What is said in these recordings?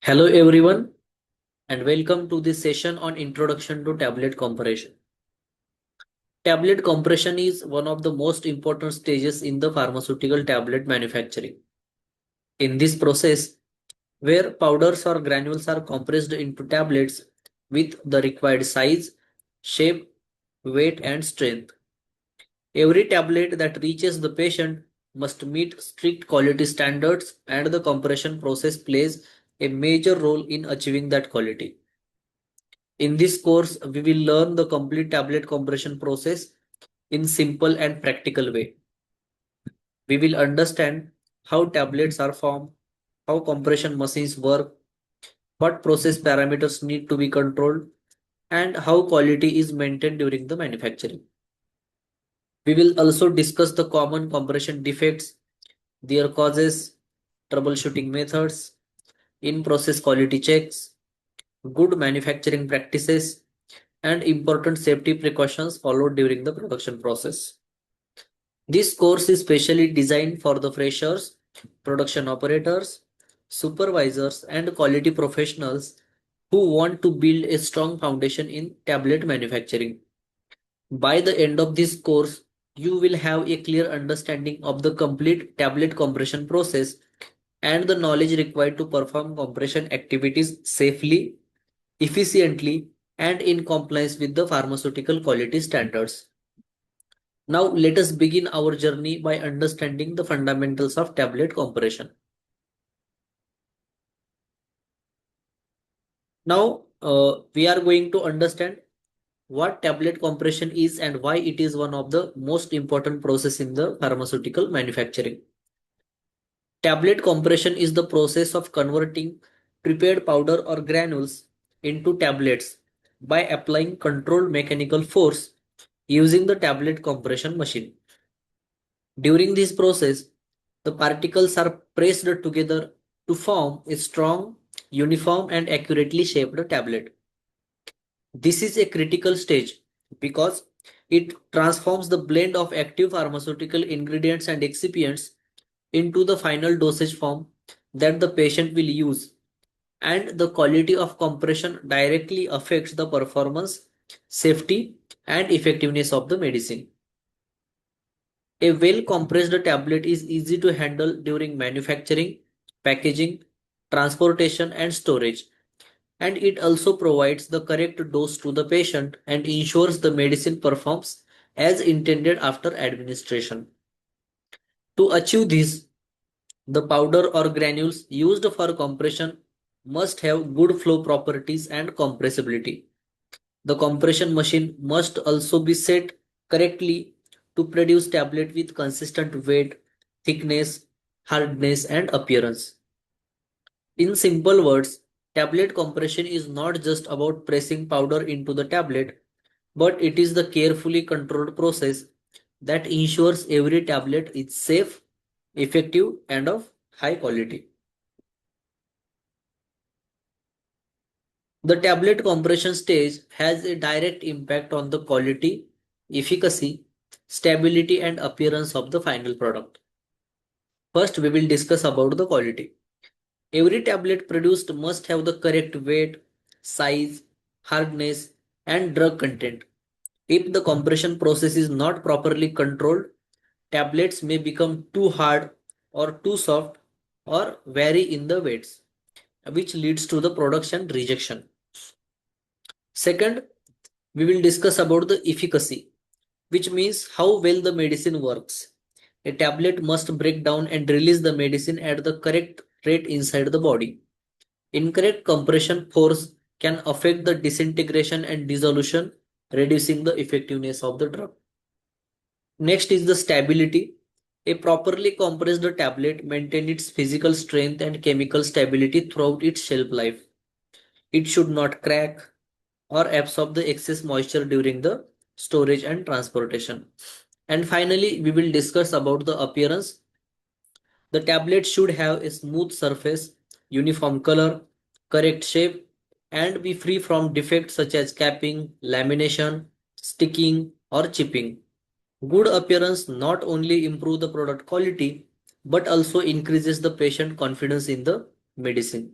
Hello everyone and welcome to this session on Introduction to Tablet Compression. Tablet compression is one of the most important stages in the pharmaceutical tablet manufacturing. In this process, where powders or granules are compressed into tablets with the required size, shape, weight and strength. Every tablet that reaches the patient must meet strict quality standards and the compression process plays a major role in achieving that quality. In this course, we will learn the complete tablet compression process in simple and practical way. We will understand how tablets are formed, how compression machines work, what process parameters need to be controlled, and how quality is maintained during the manufacturing. We will also discuss the common compression defects, their causes, troubleshooting methods, in-process quality checks, good manufacturing practices, and important safety precautions followed during the production process. This course is specially designed for the freshers, production operators, supervisors, and quality professionals who want to build a strong foundation in tablet manufacturing. By the end of this course, you will have a clear understanding of the complete tablet compression process and the knowledge required to perform compression activities safely, efficiently, and in compliance with the pharmaceutical quality standards. Now let us begin our journey by understanding the fundamentals of tablet compression. Now we are going to understand what tablet compression is and why it is one of the most important process in the pharmaceutical manufacturing. Tablet compression is the process of converting prepared powder or granules into tablets by applying controlled mechanical force using the tablet compression machine. During this process, the particles are pressed together to form a strong, uniform, and accurately shaped tablet. This is a critical stage because it transforms the blend of active pharmaceutical ingredients and excipients into the final dosage form that the patient will use, and the quality of compression directly affects the performance, safety, and effectiveness of the medicine. A well-compressed tablet is easy to handle during manufacturing, packaging, transportation, and storage, and it also provides the correct dose to the patient and ensures the medicine performs as intended after administration. To achieve this, the powder or granules used for compression must have good flow properties and compressibility. The compression machine must also be set correctly to produce tablet with consistent weight, thickness, hardness, and appearance. In simple words, tablet compression is not just about pressing powder into the tablet, but it is the carefully controlled process that ensures every tablet is safe, effective, and of high quality. The tablet compression stage has a direct impact on the quality, efficacy, stability, and appearance of the final product. First, we will discuss about the quality. Every tablet produced must have the correct weight, size, hardness, and drug content. If the compression process is not properly controlled, tablets may become too hard or too soft or vary in the weights, which leads to the production rejection. Second, we will discuss about the efficacy, which means how well the medicine works. A tablet must break down and release the medicine at the correct rate inside the body. Incorrect compression force can affect the disintegration and dissolution, reducing the effectiveness of the drug. Next is the stability. A properly compressed tablet maintains its physical strength and chemical stability throughout its shelf life. It should not crack or absorb the excess moisture during the storage and transportation. And finally, we will discuss about the appearance. The tablet should have a smooth surface, uniform color, correct shape, and be free from defects such as capping, lamination, sticking, or chipping. Good appearance not only improve the product quality but also increases the patient confidence in the medicine.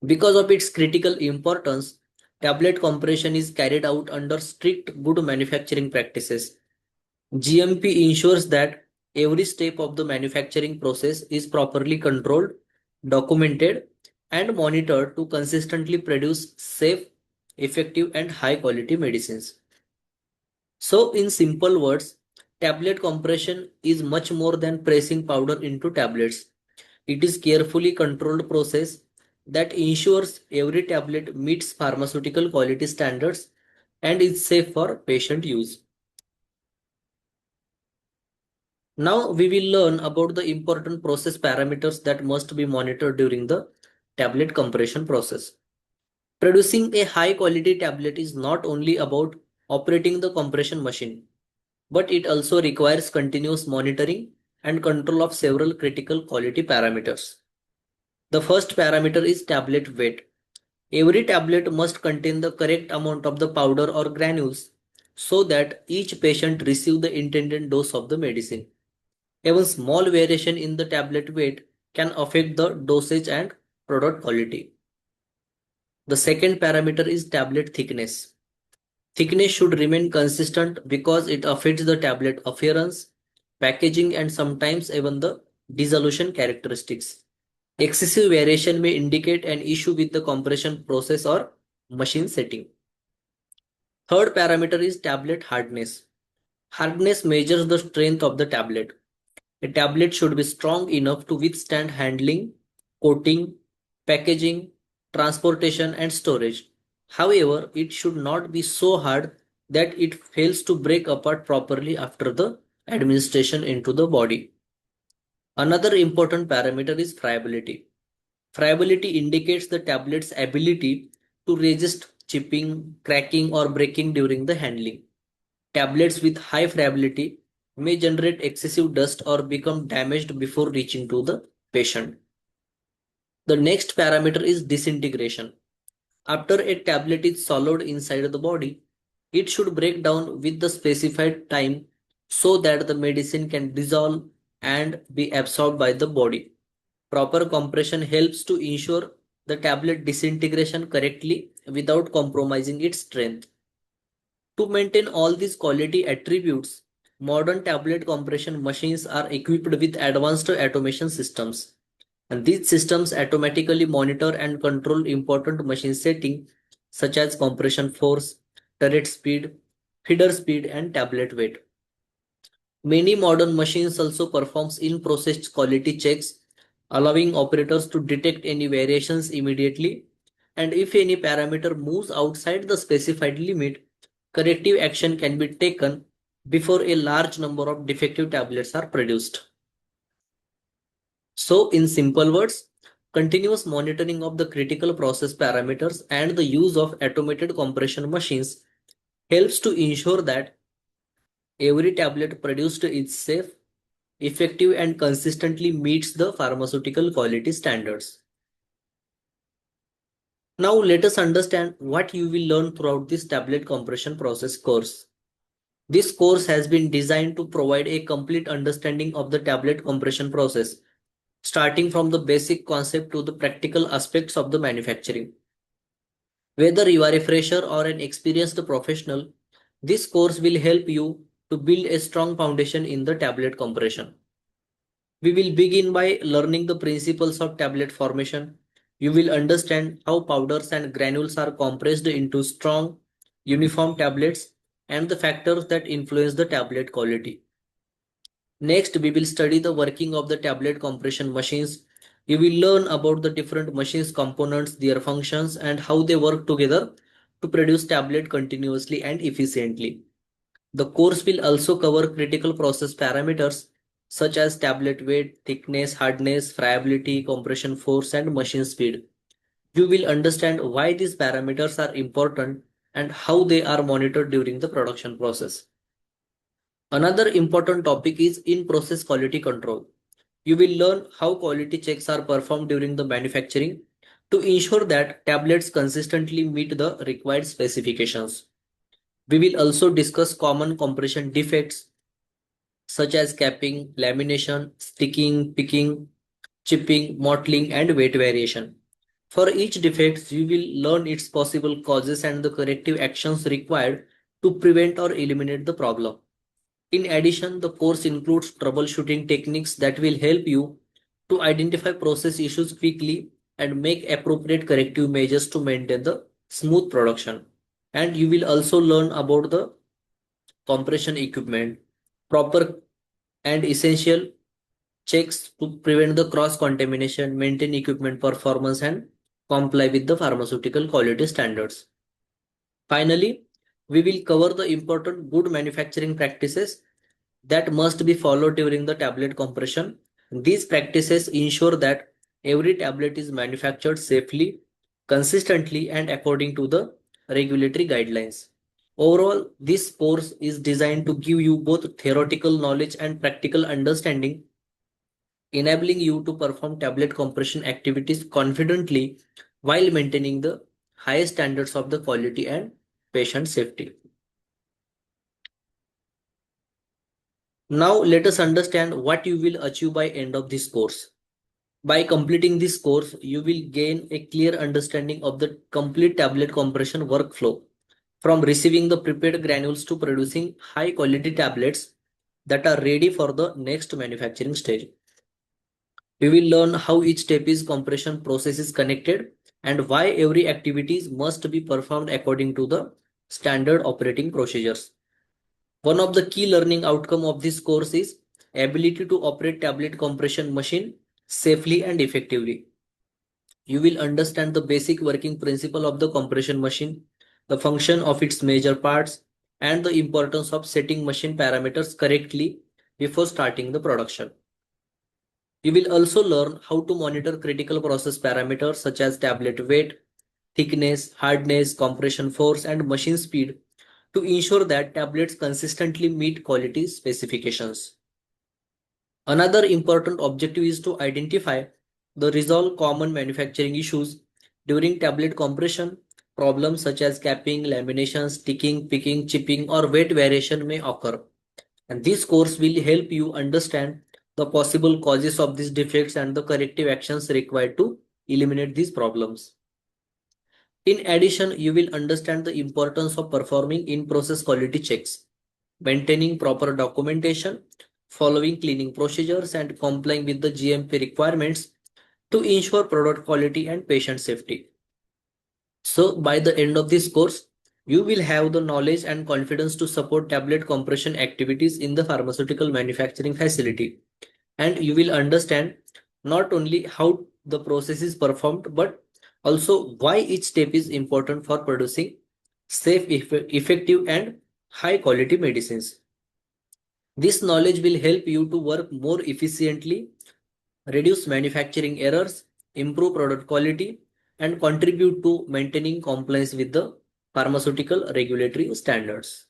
Because of its critical importance, tablet compression is carried out under strict good manufacturing practices. GMP ensures that every step of the manufacturing process is properly controlled, documented, and monitored to consistently produce safe, effective, and high quality medicines. So, in simple words, tablet compression is much more than pressing powder into tablets. It is carefully controlled process that ensures every tablet meets pharmaceutical quality standards and is safe for patient use. Now we will learn about the important process parameters that must be monitored during the tablet compression process. Producing a high quality tablet is not only about operating the compression machine, but it also requires continuous monitoring and control of several critical quality parameters. The first parameter is tablet weight. Every tablet must contain the correct amount of the powder or granules so that each patient receive the intended dose of the medicine. Even small variation in the tablet weight can affect the dosage and product quality. The second parameter is tablet thickness. Thickness should remain consistent because it affects the tablet appearance, packaging, and sometimes even the dissolution characteristics. Excessive variation may indicate an issue with the compression process or machine setting. Third parameter is tablet hardness. Hardness measures the strength of the tablet. A tablet should be strong enough to withstand handling, coating, packaging, transportation, and storage. However, it should not be so hard that it fails to break apart properly after the administration into the body. Another important parameter is friability. Friability indicates the tablet's ability to resist chipping, cracking, or breaking during the handling. Tablets with high friability may generate excessive dust or become damaged before reaching to the patient. The next parameter is disintegration. After a tablet is swallowed inside the body, it should break down with the specified time so that the medicine can dissolve and be absorbed by the body. Proper compression helps to ensure the tablet disintegration correctly without compromising its strength. To maintain all these quality attributes, modern tablet compression machines are equipped with advanced automation systems. And these systems automatically monitor and control important machine settings such as compression force, turret speed, feeder speed, and tablet weight. Many modern machines also performs in-process quality checks, allowing operators to detect any variations immediately. And if any parameter moves outside the specified limit, corrective action can be taken before a large number of defective tablets are produced. So, in simple words, continuous monitoring of the critical process parameters and the use of automated compression machines helps to ensure that every tablet produced is safe, effective, and consistently meets the pharmaceutical quality standards. Now, let us understand what you will learn throughout this tablet compression process course. This course has been designed to provide a complete understanding of the tablet compression process, starting from the basic concept to the practical aspects of the manufacturing. Whether you are a fresher or an experienced professional, this course will help you to build a strong foundation in the tablet compression. We will begin by learning the principles of tablet formation. You will understand how powders and granules are compressed into strong, uniform tablets and the factors that influence the tablet quality. Next, we will study the working of the tablet compression machines. You will learn about the different machines components, their functions, and how they work together to produce tablet continuously and efficiently. The course will also cover critical process parameters such as tablet weight, thickness, hardness, friability, compression force, and machine speed. You will understand why these parameters are important and how they are monitored during the production process. Another important topic is in-process quality control. You will learn how quality checks are performed during the manufacturing to ensure that tablets consistently meet the required specifications. We will also discuss common compression defects such as capping, lamination, sticking, picking, chipping, mottling, and weight variation. For each defect, you will learn its possible causes and the corrective actions required to prevent or eliminate the problem. In addition, the course includes troubleshooting techniques that will help you to identify process issues quickly and make appropriate corrective measures to maintain the smooth production. And you will also learn about the compression equipment, proper and essential checks to prevent the cross contamination, maintain equipment performance, and comply with the pharmaceutical quality standards. Finally, we will cover the important good manufacturing practices that must be followed during the tablet compression. These practices ensure that every tablet is manufactured safely, consistently, and according to the regulatory guidelines. Overall, this course is designed to give you both theoretical knowledge and practical understanding, enabling you to perform tablet compression activities confidently while maintaining the highest standards of the quality and patient safety. Now let us understand what you will achieve by end of this course. By completing this course, you will gain a clear understanding of the complete tablet compression workflow, from receiving the prepared granules to producing high quality tablets that are ready for the next manufacturing stage. We will learn how each step is compression process is connected and why every activities must be performed according to the standard operating procedures. One of the key learning outcome of this course is ability to operate tablet compression machine safely and effectively. You will understand the basic working principle of the compression machine, the function of its major parts, and the importance of setting machine parameters correctly before starting the production. You will also learn how to monitor critical process parameters such as tablet weight, thickness, hardness, compression force, and machine speed to ensure that tablets consistently meet quality specifications. Another important objective is to identify the resolve common manufacturing issues during tablet compression. Problems such as capping, lamination, sticking, picking, chipping, or weight variation may occur. And this course will help you understand the possible causes of these defects and the corrective actions required to eliminate these problems. In addition, you will understand the importance of performing in-process quality checks, maintaining proper documentation, following cleaning procedures, and complying with the GMP requirements to ensure product quality and patient safety. So, by the end of this course, you will have the knowledge and confidence to support tablet compression activities in the pharmaceutical manufacturing facility. And you will understand not only how the process is performed, but also why each step is important for producing safe, effective, and high quality medicines. This knowledge will help you to work more efficiently, reduce manufacturing errors, improve product quality, and contribute to maintaining compliance with the pharmaceutical regulatory standards.